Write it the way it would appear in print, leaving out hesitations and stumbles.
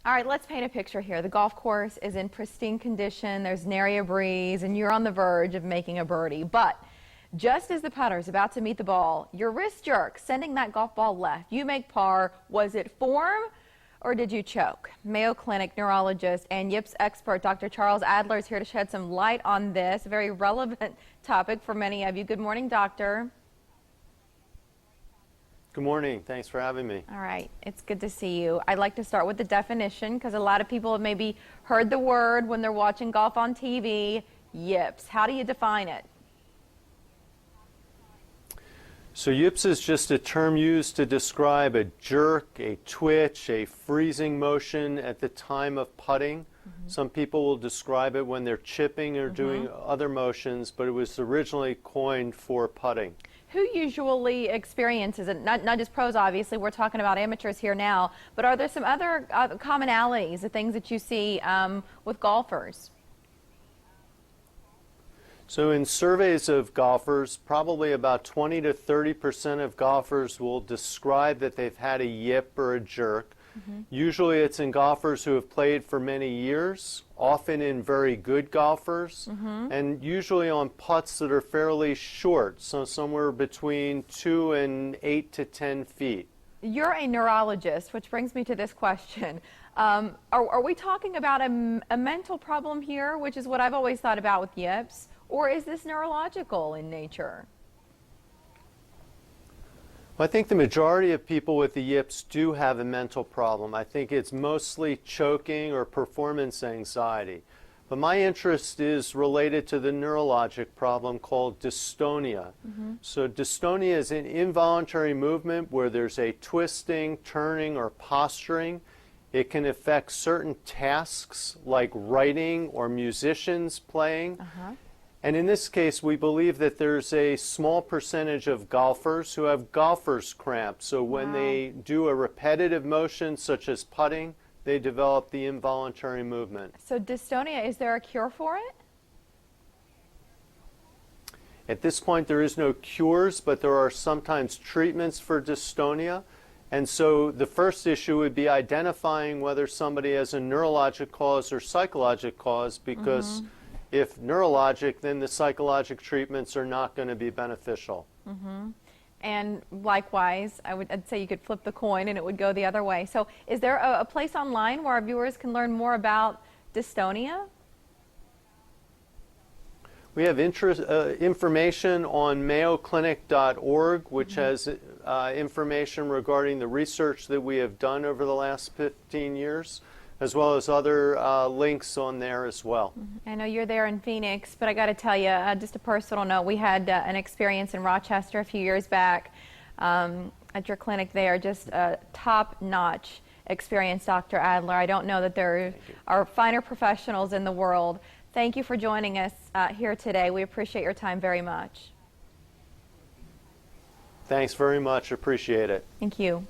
All right, let's paint a picture here. The golf course is in pristine condition. There's nary a breeze, and you're on the verge of making a birdie. But just as the putter is about to meet the ball, your wrist jerk, sending that golf ball left. You make par. Was it form or did you choke? Mayo Clinic neurologist and Yips expert Dr. Charles Adler is here to shed some light on this very relevant topic for many of you. Good morning, doctor. Good morning. Thanks for having me. All right. It's good to see you. I'd like to start with the definition because a lot of people have maybe heard the word when they're watching golf on TV. Yips. How do you define it? So yips is just a term used to describe a jerk, a twitch, a freezing motion at the time of putting. Some people will describe it when they're chipping or doing other motions, but it was originally coined for putting. Who usually experiences it? Not just pros, obviously. We're talking about amateurs here now. But are there some other commonalities, the things that you see with golfers? So in surveys of golfers, probably about 20 to 30% of golfers will describe that they've had a yip or a jerk. Usually it's in golfers who have played for many years, often in very good golfers, and usually on putts that are fairly short, so somewhere between 2 and 8 to 10 feet. You're a neurologist, which brings me to this question. Are we talking about a mental problem here, which is what I've always thought about with yips, or is this neurological in nature? Well, I think the majority of people with the yips do have a mental problem. I think it's mostly choking or performance anxiety. But my interest is related to the neurologic problem called dystonia. So dystonia is an involuntary movement where there's a twisting, turning, or posturing. It can affect certain tasks like writing or musicians playing. And in this case, we believe that there's a small percentage of golfers who have golfer's cramp. So when they do a repetitive motion, such as putting, they develop the involuntary movement. So dystonia, is there a cure for it? At this point, there is no cures, but there are sometimes treatments for dystonia. And so the first issue would be identifying whether somebody has a neurologic cause or psychologic cause, because if neurologic, then the psychologic treatments are not going to be beneficial. And likewise, I'd say you could flip the coin and it would go the other way. So is there a place online where our viewers can learn more about dystonia? We have information on mayoclinic.org, which has information regarding the research that we have done over the last 15 years, as well as other links on there as well. I know you're there in Phoenix, but I got to tell you, just a personal note, we had an experience in Rochester a few years back at your clinic there, just a top-notch experience, Dr. Adler. I don't know that there are finer professionals in the world. Thank you for joining us here today. We appreciate your time very much. Thanks very much. Appreciate it. Thank you.